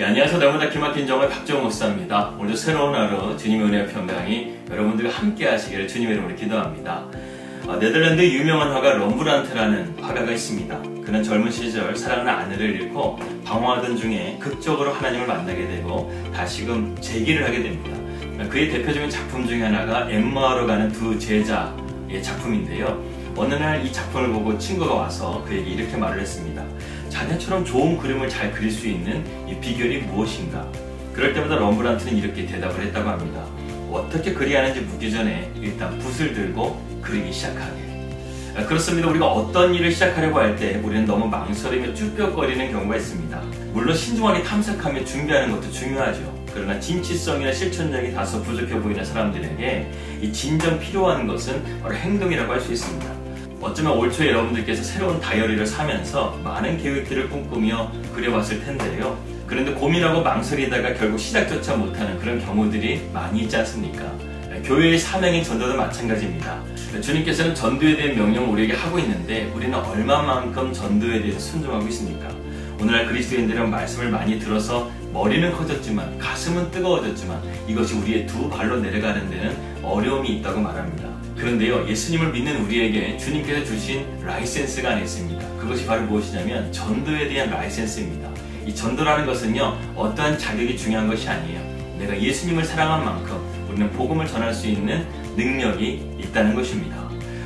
안녕하세요. 날마다 기막힌 정말 박정호 목사입니다. 오늘도 새로운 하루 주님의 은혜와 평강이 여러분들과 함께 하시기를 주님의 이름으로 기도합니다. 네덜란드의 유명한 화가 럼브란트라는 화가가 있습니다. 그는 젊은 시절 사랑하는 아내를 잃고 방황하던 중에 극적으로 하나님을 만나게 되고 다시금 재기를 하게 됩니다. 그의 대표적인 작품 중에 하나가 엠마오로 가는 두 제자의 작품인데요. 어느 날 이 작품을 보고 친구가 와서 그에게 이렇게 말을 했습니다. 자네처럼 좋은 그림을 잘 그릴 수 있는 이 비결이 무엇인가? 그럴 때마다 럼브란트는 이렇게 대답을 했다고 합니다. 어떻게 그려야 하는지 묻기 전에 일단 붓을 들고 그리기 시작하게. 그렇습니다. 우리가 어떤 일을 시작하려고 할 때 우리는 너무 망설이며 쭈뼛거리는 경우가 있습니다. 물론 신중하게 탐색하며 준비하는 것도 중요하죠. 그러나 진취성이나 실천력이 다소 부족해 보이는 사람들에게 이 진정 필요한 것은 바로 행동이라고 할 수 있습니다. 어쩌면 올 초에 여러분들께서 새로운 다이어리를 사면서 많은 계획들을 꿈꾸며 그려봤을 텐데요. 그런데 고민하고 망설이다가 결국 시작조차 못하는 그런 경우들이 많이 있지 않습니까? 교회의 사명인 전도도 마찬가지입니다. 주님께서는 전도에 대한 명령을 우리에게 하고 있는데 우리는 얼마만큼 전도에 대해서 순종하고 있습니까? 오늘날 그리스도인들은 말씀을 많이 들어서 머리는 커졌지만 가슴은 뜨거워졌지만 이것이 우리의 두 발로 내려가는 데는 어려움이 있다고 말합니다. 그런데요, 예수님을 믿는 우리에게 주님께서 주신 라이센스가 하나 있습니다. 그것이 바로 무엇이냐면 전도에 대한 라이센스입니다. 이 전도라는 것은요, 어떠한 자격이 중요한 것이 아니에요. 내가 예수님을 사랑한 만큼 우리는 복음을 전할 수 있는 능력이 있다는 것입니다.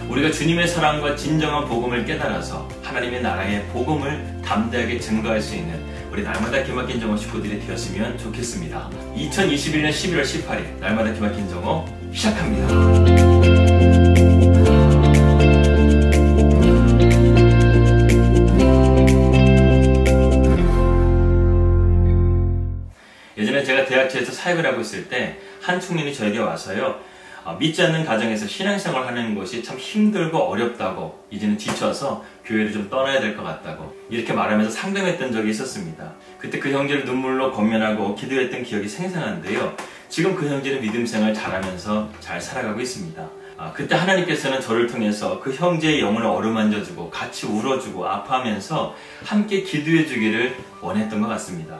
우리가 주님의 사랑과 진정한 복음을 깨달아서 하나님의 나라의 복음을 담대하게 증거할 수 있는 우리 날마다 기막힌 정오 식구들이 되었으면 좋겠습니다. 2021년 11월 18일 날마다 기막힌 정오 시작합니다. 예전에 제가 대학교에서 사역을 하고 있을 때 한 청년이 저에게 와서요. 믿지 않는 가정에서 신앙생활 하는 것이 참 힘들고 어렵다고 이제는 지쳐서 교회를 좀 떠나야 될 것 같다고 이렇게 말하면서 상담했던 적이 있었습니다. 그때 그 형제를 눈물로 권면하고 기도했던 기억이 생생한데요. 지금 그 형제는 믿음생활 잘하면서 잘 살아가고 있습니다. 그때 하나님께서는 저를 통해서 그 형제의 영혼을 어루만져주고 같이 울어주고 아파하면서 함께 기도해 주기를 원했던 것 같습니다.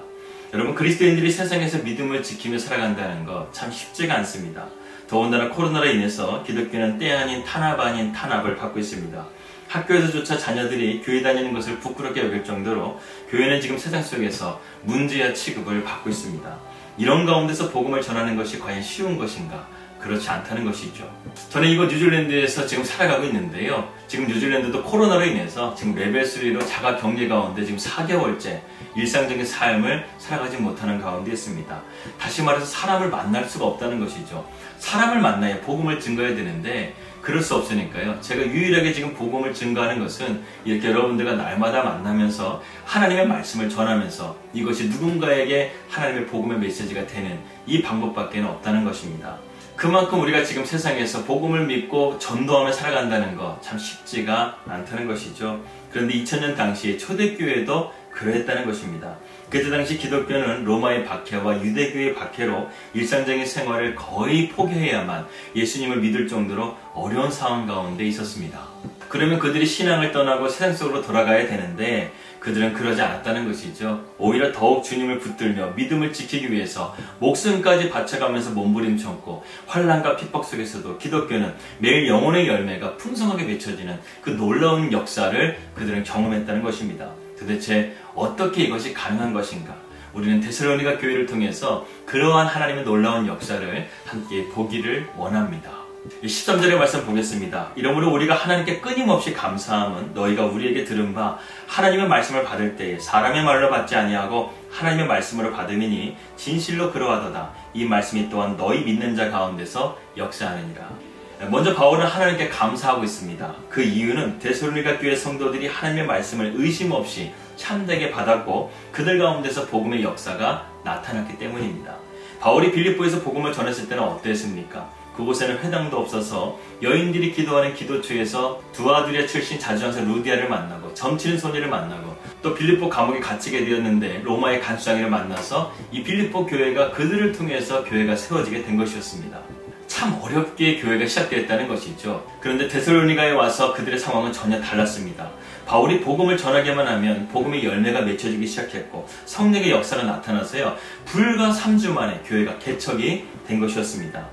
여러분, 그리스도인들이 세상에서 믿음을 지키며 살아간다는 것 참 쉽지가 않습니다. 더군다나 코로나로 인해서 기독교는 때 아닌 탄압 아닌 탄압을 받고 있습니다. 학교에서조차 자녀들이 교회 다니는 것을 부끄럽게 여길 정도로 교회는 지금 세상 속에서 문제야 취급을 받고 있습니다. 이런 가운데서 복음을 전하는 것이 과연 쉬운 것인가? 그렇지 않다는 것이죠. 저는 이곳 뉴질랜드에서 지금 살아가고 있는데요. 지금 뉴질랜드도 코로나로 인해서 지금 레벨 3로 자가 격리 가운데 지금 4개월째 일상적인 삶을 살아가지 못하는 가운데 있습니다. 다시 말해서 사람을 만날 수가 없다는 것이죠. 사람을 만나야 복음을 증거해야 되는데 그럴 수 없으니까요. 제가 유일하게 지금 복음을 증거하는 것은 이렇게 여러분들과 날마다 만나면서 하나님의 말씀을 전하면서 이것이 누군가에게 하나님의 복음의 메시지가 되는 이 방법밖에 없다는 것입니다. 그만큼 우리가 지금 세상에서 복음을 믿고 전도하며 살아간다는 것 참 쉽지가 않다는 것이죠. 그런데 2000년 당시에 초대교회도 그러했다는 것입니다. 그때 당시 기독교는 로마의 박해와 유대교의 박해로 일상적인 생활을 거의 포기해야만 예수님을 믿을 정도로 어려운 상황 가운데 있었습니다. 그러면 그들이 신앙을 떠나고 세상 속으로 돌아가야 되는데 그들은 그러지 않았다는 것이죠. 오히려 더욱 주님을 붙들며 믿음을 지키기 위해서 목숨까지 바쳐가면서 몸부림쳤고 환난과 핍박 속에서도 기독교는 매일 영혼의 열매가 풍성하게 맺혀지는 그 놀라운 역사를 그들은 경험했다는 것입니다. 도대체 어떻게 이것이 가능한 것인가? 우리는 데살로니가 교회를 통해서 그러한 하나님의 놀라운 역사를 함께 보기를 원합니다. 13절의 말씀 보겠습니다. 이러므로 우리가 하나님께 끊임없이 감사함은 너희가 우리에게 들은 바 하나님의 말씀을 받을 때에 사람의 말로 받지 아니하고 하나님의 말씀으로 받음이니 진실로 그러하도다. 이 말씀이 또한 너희 믿는 자 가운데서 역사하느니라. 먼저 바울은 하나님께 감사하고 있습니다. 그 이유는 데살로니가 교회 성도들이 하나님의 말씀을 의심 없이 참되게 받았고 그들 가운데서 복음의 역사가 나타났기 때문입니다. 바울이 빌립보에서 복음을 전했을 때는 어땠습니까? 그곳에는 회당도 없어서 여인들이 기도하는 기도처에서 두아두리아 출신 자주장사 루디아를 만나고 점치는 소녀를 만나고 또 빌립보 감옥에 갇히게 되었는데 로마의 간수장이를 만나서 이 빌립보 교회가 그들을 통해서 교회가 세워지게 된 것이었습니다. 참 어렵게 교회가 시작되었다는 것이죠. 그런데 데살로니가에 와서 그들의 상황은 전혀 달랐습니다. 바울이 복음을 전하기만 하면 복음의 열매가 맺혀지기 시작했고 성령의 역사가 나타나서요, 불과 3주 만에 교회가 개척이 된 것이었습니다.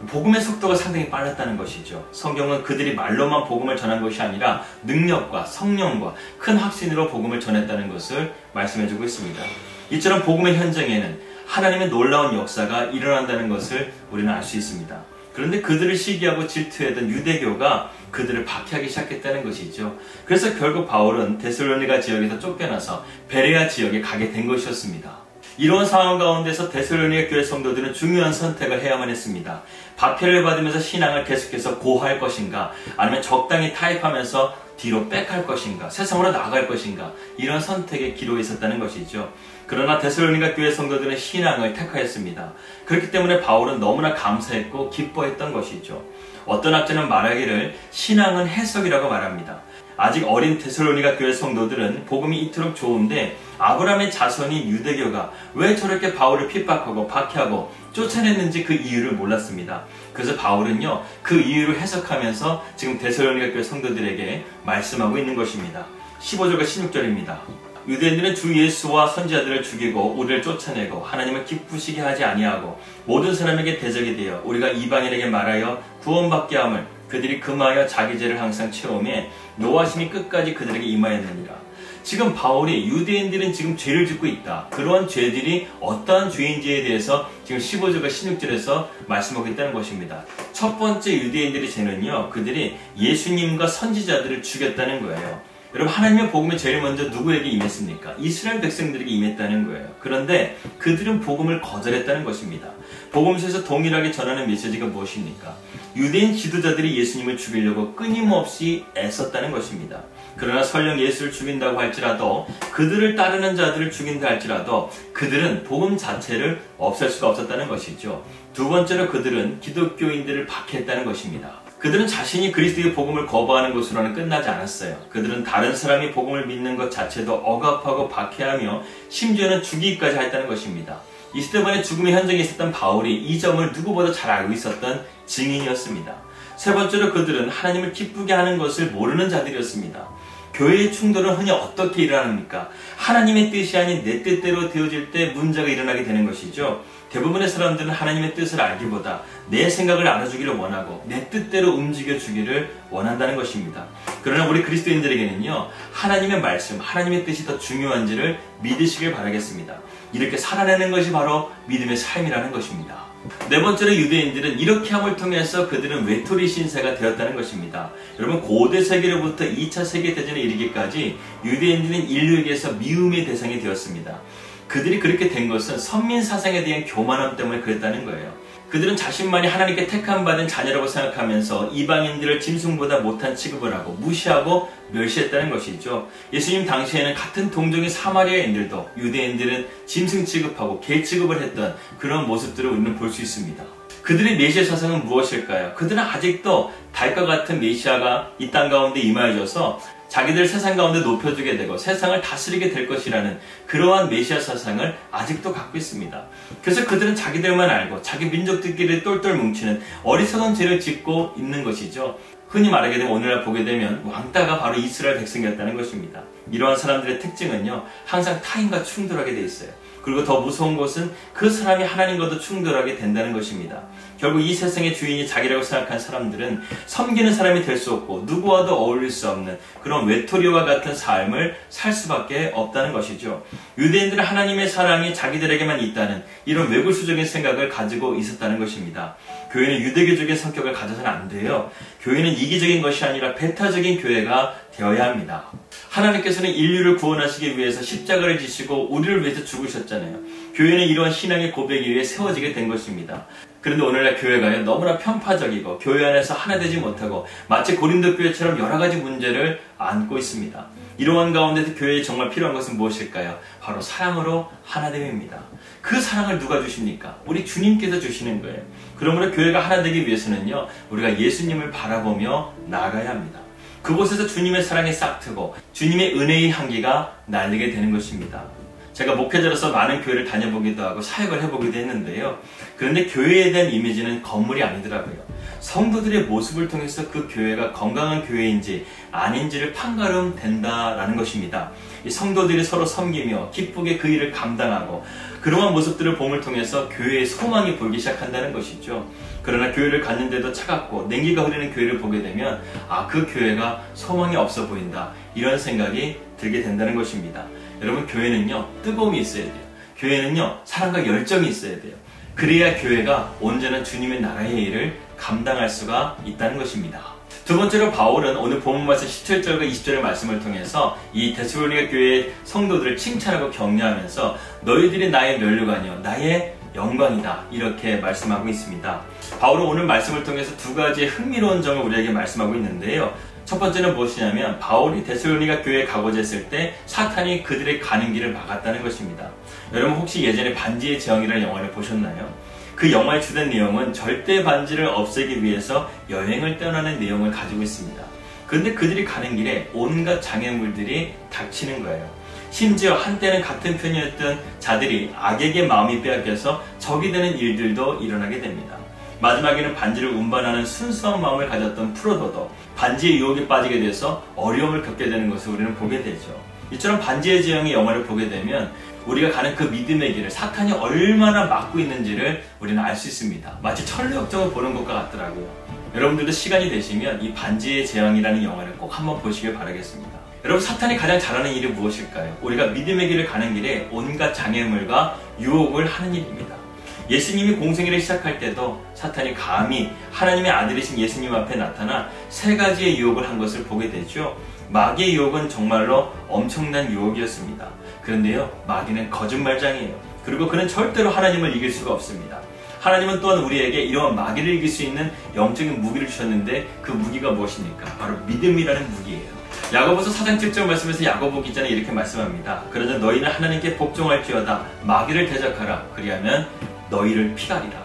복음의 속도가 상당히 빨랐다는 것이죠. 성경은 그들이 말로만 복음을 전한 것이 아니라 능력과 성령과 큰 확신으로 복음을 전했다는 것을 말씀해주고 있습니다. 이처럼 복음의 현장에는 하나님의 놀라운 역사가 일어난다는 것을 우리는 알 수 있습니다. 그런데 그들을 시기하고 질투했던 유대교가 그들을 박해하기 시작했다는 것이죠. 그래서 결국 바울은 데살로니가 지역에서 쫓겨나서 베레아 지역에 가게 된 것이었습니다. 이러한 상황 가운데서 데살로니가 교회 성도들은 중요한 선택을 해야만 했습니다. 박해를 받으면서 신앙을 계속해서 고할 것인가, 아니면 적당히 타협하면서 뒤로 백할 것인가, 세상으로 나아갈 것인가, 이런 선택의 기로에 있었다는 것이죠. 그러나 데살로니가 교회 성도들은 신앙을 택하였습니다. 그렇기 때문에 바울은 너무나 감사했고 기뻐했던 것이죠. 어떤 학자는 말하기를 신앙은 해석이라고 말합니다. 아직 어린 데살로니가 교회 성도들은 복음이 이토록 좋은데 아브라함의 자손인 유대교가 왜 저렇게 바울을 핍박하고 박해하고 쫓아냈는지 그 이유를 몰랐습니다. 그래서 바울은요, 그 이유를 해석하면서 지금 데살로니가 교회 성도들에게 말씀하고 있는 것입니다. 15절과 16절입니다. 유대인들은 주 예수와 선지자들을 죽이고 우리를 쫓아내고 하나님을 기쁘시게 하지 아니하고 모든 사람에게 대적이 되어 우리가 이방인에게 말하여 구원받게 함을 그들이 금하여 자기 죄를 항상 채우며 노하심이 끝까지 그들에게 임하였느니라. 지금 바울이 유대인들은 지금 죄를 짓고 있다, 그러한 죄들이 어떠한 죄인지에 대해서 지금 15절과 16절에서 말씀하고 있다는 것입니다. 첫 번째 유대인들의 죄는요, 그들이 예수님과 선지자들을 죽였다는 거예요. 여러분, 하나님의 복음이 제일 먼저 누구에게 임했습니까? 이스라엘 백성들에게 임했다는 거예요. 그런데 그들은 복음을 거절했다는 것입니다. 복음서에서 동일하게 전하는 메시지가 무엇입니까? 유대인 지도자들이 예수님을 죽이려고 끊임없이 애썼다는 것입니다. 그러나 설령 예수를 죽인다고 할지라도, 그들을 따르는 자들을 죽인다 할지라도 그들은 복음 자체를 없앨 수가 없었다는 것이죠. 두 번째로 그들은 기독교인들을 박해했다는 것입니다. 그들은 자신이 그리스도의 복음을 거부하는 것으로는 끝나지 않았어요. 그들은 다른 사람이 복음을 믿는 것 자체도 억압하고 박해하며 심지어는 죽이기까지 했다는 것입니다. 이스테반의 죽음의 현장에 있었던 바울이 이 점을 누구보다 잘 알고 있었던 증인이었습니다. 세 번째로 그들은 하나님을 기쁘게 하는 것을 모르는 자들이었습니다. 교회의 충돌은 흔히 어떻게 일어납니까? 하나님의 뜻이 아닌 내 뜻대로 되어질 때 문제가 일어나게 되는 것이죠. 대부분의 사람들은 하나님의 뜻을 알기보다 내 생각을 알아주기를 원하고 내 뜻대로 움직여주기를 원한다는 것입니다. 그러나 우리 그리스도인들에게는요, 하나님의 말씀, 하나님의 뜻이 더 중요한지를 믿으시길 바라겠습니다. 이렇게 살아내는 것이 바로 믿음의 삶이라는 것입니다. 네 번째로 유대인들은 이렇게 함을 통해서 그들은 외톨이 신세가 되었다는 것입니다. 여러분, 고대 세계로부터 2차 세계대전에 이르기까지 유대인들은 인류에게서 미움의 대상이 되었습니다. 그들이 그렇게 된 것은 선민 사상에 대한 교만함 때문에 그랬다는 거예요. 그들은 자신만이 하나님께 택함 받은 자녀라고 생각하면서 이방인들을 짐승보다 못한 취급을 하고 무시하고 멸시했다는 것이죠. 예수님 당시에는 같은 동족인 사마리아인들도 유대인들은 짐승 취급하고 개 취급을 했던 그런 모습들을 우리는 볼 수 있습니다. 그들의 메시아 사상은 무엇일까요? 그들은 아직도 달과 같은 메시아가 이 땅 가운데 임하여져서 자기들 세상 가운데 높여주게 되고 세상을 다스리게 될 것이라는 그러한 메시아 사상을 아직도 갖고 있습니다. 그래서 그들은 자기들만 알고 자기 민족들끼리 똘똘 뭉치는 어리석은 죄를 짓고 있는 것이죠. 흔히 말하게 되면 오늘날 보게 되면 왕따가 바로 이스라엘 백성이었다는 것입니다. 이러한 사람들의 특징은요, 항상 타인과 충돌하게 돼 있어요. 그리고 더 무서운 것은 그 사람이 하나님과도 충돌하게 된다는 것입니다. 결국 이 세상의 주인이 자기라고 생각한 사람들은 섬기는 사람이 될 수 없고 누구와도 어울릴 수 없는 그런 외톨이와 같은 삶을 살 수밖에 없다는 것이죠. 유대인들은 하나님의 사랑이 자기들에게만 있다는 이런 외골수적인 생각을 가지고 있었다는 것입니다. 교회는 유대교적인 성격을 가져서는 안 돼요. 교회는 이기적인 것이 아니라 배타적인 교회가 되어야 합니다. 하나님께서는 인류를 구원하시기 위해서 십자가를 지시고 우리를 위해서 죽으셨잖아요. 교회는 이러한 신앙의 고백에 의해 세워지게 된 것입니다. 그런데 오늘날 교회가요, 너무나 편파적이고 교회 안에서 하나 되지 못하고 마치 고린도 교회처럼 여러 가지 문제를 안고 있습니다. 이러한 가운데서 교회에 정말 필요한 것은 무엇일까요? 바로 사랑으로 하나됨입니다. 그 사랑을 누가 주십니까? 우리 주님께서 주시는 거예요. 그러므로 교회가 하나 되기 위해서는요, 우리가 예수님을 바라보며 나아가야 합니다. 그곳에서 주님의 사랑이 싹트고 주님의 은혜의 향기가 날리게 되는 것입니다. 제가 목회자로서 많은 교회를 다녀보기도 하고 사역을 해보기도 했는데요. 그런데 교회에 대한 이미지는 건물이 아니더라고요. 성도들의 모습을 통해서 그 교회가 건강한 교회인지 아닌지를 판가름 된다라는 것입니다. 이 성도들이 서로 섬기며 기쁘게 그 일을 감당하고 그러한 모습들을 봄을 통해서 교회의 소망이 보이기 시작한다는 것이죠. 그러나 교회를 갔는데도 차갑고 냉기가 흐르는 교회를 보게 되면 그 교회가 소망이 없어 보인다, 이런 생각이 들게 된다는 것입니다. 여러분, 교회는요 뜨거움이 있어야 돼요. 교회는요 사랑과 열정이 있어야 돼요. 그래야 교회가 온전한 주님의 나라의 일을 감당할 수가 있다는 것입니다. 두 번째로 바울은 오늘 본문 말씀 17절과 20절의 말씀을 통해서 이 데살로니가 교회의 성도들을 칭찬하고 격려하면서 너희들이 나의 면류관이요 나의 영광이다, 이렇게 말씀하고 있습니다. 바울은 오늘 말씀을 통해서 두 가지의 흥미로운 점을 우리에게 말씀하고 있는데요. 첫 번째는 무엇이냐면 바울이 데살로니가 교회에 가고자 했을 때 사탄이 그들의 가는 길을 막았다는 것입니다. 여러분, 혹시 예전에 반지의 제왕이라는 영화를 보셨나요? 그 영화의 주된 내용은 절대 반지를 없애기 위해서 여행을 떠나는 내용을 가지고 있습니다. 그런데 그들이 가는 길에 온갖 장애물들이 닥치는 거예요. 심지어 한때는 같은 편이었던 자들이 악에게 마음이 빼앗겨서 적이 되는 일들도 일어나게 됩니다. 마지막에는 반지를 운반하는 순수한 마음을 가졌던 프로도도 반지의 유혹에 빠지게 돼서 어려움을 겪게 되는 것을 우리는 보게 되죠. 이처럼 반지의 제왕의 영화를 보게 되면 우리가 가는 그 믿음의 길을 사탄이 얼마나 막고 있는지를 우리는 알 수 있습니다. 마치 천리역정을 보는 것과 같더라고요. 여러분들도 시간이 되시면 이 반지의 제왕이라는 영화를 꼭 한번 보시길 바라겠습니다. 여러분, 사탄이 가장 잘하는 일이 무엇일까요? 우리가 믿음의 길을 가는 길에 온갖 장애물과 유혹을 하는 일입니다. 예수님이 공생애를 시작할 때도 사탄이 감히 하나님의 아들이신 예수님 앞에 나타나 세 가지의 유혹을 한 것을 보게 되죠. 마귀의 유혹은 정말로 엄청난 유혹이었습니다. 그런데요, 마귀는 거짓말장이에요. 그리고 그는 절대로 하나님을 이길 수가 없습니다. 하나님은 또한 우리에게 이러한 마귀를 이길 수 있는 영적인 무기를 주셨는데 그 무기가 무엇입니까? 바로 믿음이라는 무기예요. 야고보서 4장 7절 말씀에서 야고보 기자는 이렇게 말씀합니다. 그러자 너희는 하나님께 복종할지어다 마귀를 대적하라, 그리하면 너희를 피하리라.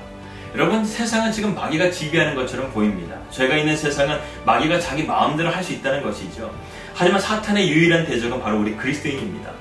여러분, 세상은 지금 마귀가 지배하는 것처럼 보입니다. 죄가 있는 세상은 마귀가 자기 마음대로 할 수 있다는 것이죠. 하지만 사탄의 유일한 대적은 바로 우리 그리스도인입니다.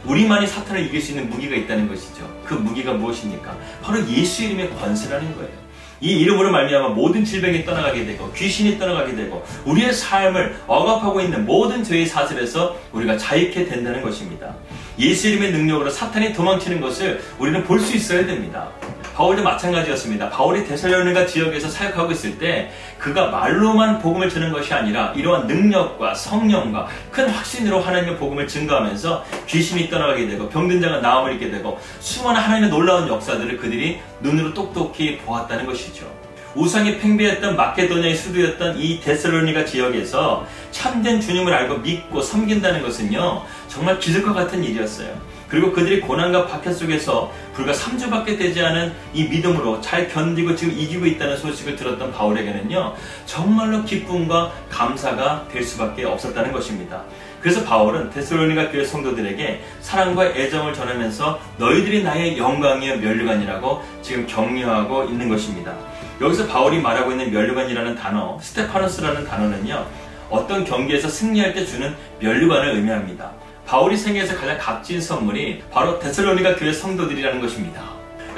우리만이 사탄을 이길 수 있는 무기가 있다는 것이죠. 그 무기가 무엇입니까? 바로 예수 이름의 권세라는 거예요. 이 이름으로 말미암아 모든 질병이 떠나가게 되고 귀신이 떠나가게 되고 우리의 삶을 억압하고 있는 모든 죄의 사슬에서 우리가 자유케 된다는 것입니다. 예수 이름의 능력으로 사탄이 도망치는 것을 우리는 볼 수 있어야 됩니다. 바울도 마찬가지였습니다. 바울이 데살로니가 지역에서 사역하고 있을 때 그가 말로만 복음을 전하는 것이 아니라 이러한 능력과 성령과 큰 확신으로 하나님의 복음을 증거하면서 귀신이 떠나가게 되고 병든 자가 나음을 입게 되고 수많은 하나님의 놀라운 역사들을 그들이 눈으로 똑똑히 보았다는 것이죠. 우상이 팽배했던 마케도니아의 수도였던 이 데살로니가 지역에서 참된 주님을 알고 믿고 섬긴다는 것은요, 정말 기적과 같은 일이었어요. 그리고 그들이 고난과 박해 속에서 불과 3주밖에 되지 않은 이 믿음으로 잘 견디고 지금 이기고 있다는 소식을 들었던 바울에게는요, 정말로 기쁨과 감사가 될 수밖에 없었다는 것입니다. 그래서 바울은 데살로니가 교회 성도들에게 사랑과 애정을 전하면서 너희들이 나의 영광이여 면류관이라고 지금 격려하고 있는 것입니다. 여기서 바울이 말하고 있는 면류관이라는 단어, 스테파노스라는 단어는요, 어떤 경기에서 승리할 때 주는 면류관을 의미합니다. 바울이 생애에서 가장 값진 선물이 바로 데살로니가 교회 성도들이라는 것입니다.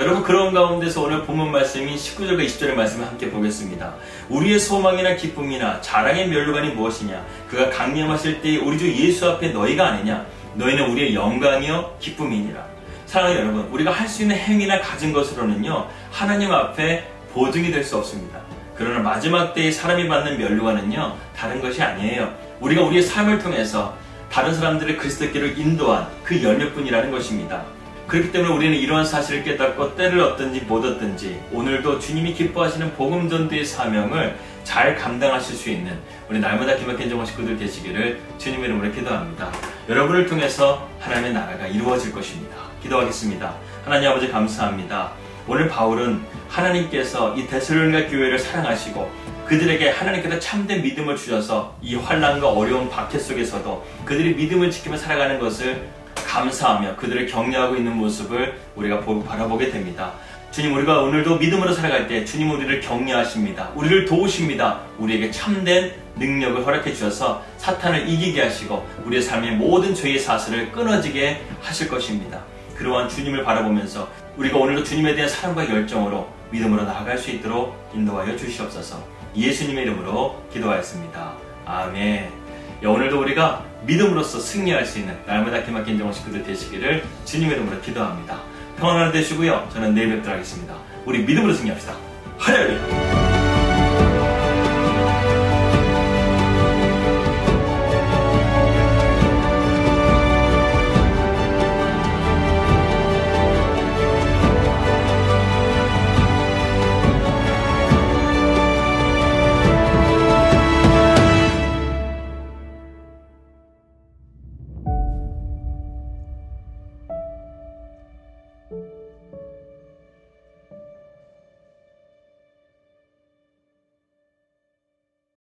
여러분, 그런 가운데서 오늘 본문 말씀인 19절과 20절의 말씀을 함께 보겠습니다. 우리의 소망이나 기쁨이나 자랑의 면류관이 무엇이냐? 그가 강림하실 때 우리 주 예수 앞에 너희가 아니냐? 너희는 우리의 영광이요 기쁨이니라. 사랑하는 여러분, 우리가 할 수 있는 행위나 가진 것으로는요, 하나님 앞에 보증이 될 수 없습니다. 그러나 마지막 때에 사람이 받는 면류관은요, 다른 것이 아니에요. 우리가 우리의 삶을 통해서 다른 사람들의 그리스도께를 인도한 그 열매뿐이라는 것입니다. 그렇기 때문에 우리는 이러한 사실을 깨닫고 때를 얻든지 못 얻든지 오늘도 주님이 기뻐하시는 복음 전도의 사명을 잘 감당하실 수 있는 우리 날마다 기막힌 정원 식구들 되시기를 주님의 이름으로 기도합니다. 여러분을 통해서 하나님의 나라가 이루어질 것입니다. 기도하겠습니다. 하나님 아버지, 감사합니다. 오늘 바울은 하나님께서 이 데살로니가 교회를 사랑하시고 그들에게 하나님께서 참된 믿음을 주셔서 이 환난과 어려운 박해 속에서도 그들이 믿음을 지키며 살아가는 것을 감사하며 그들을 격려하고 있는 모습을 우리가 바라보게 됩니다. 주님, 우리가 오늘도 믿음으로 살아갈 때 주님 우리를 격려하십니다. 우리를 도우십니다. 우리에게 참된 능력을 허락해 주셔서 사탄을 이기게 하시고 우리의 삶의 모든 죄의 사슬을 끊어지게 하실 것입니다. 그러한 주님을 바라보면서 우리가 오늘도 주님에 대한 사랑과 열정으로 믿음으로 나아갈 수 있도록 인도하여 주시옵소서. 예수님의 이름으로 기도하였습니다. 아멘. 오늘도 우리가 믿음으로써 승리할 수 있는 날마다 기막힌 정원 식구들 되시기를 주님의 이름으로 기도합니다. 평안한 하루 되시고요. 저는 내일 뵙도록 하겠습니다. 우리 믿음으로 승리합시다. 할렐루야.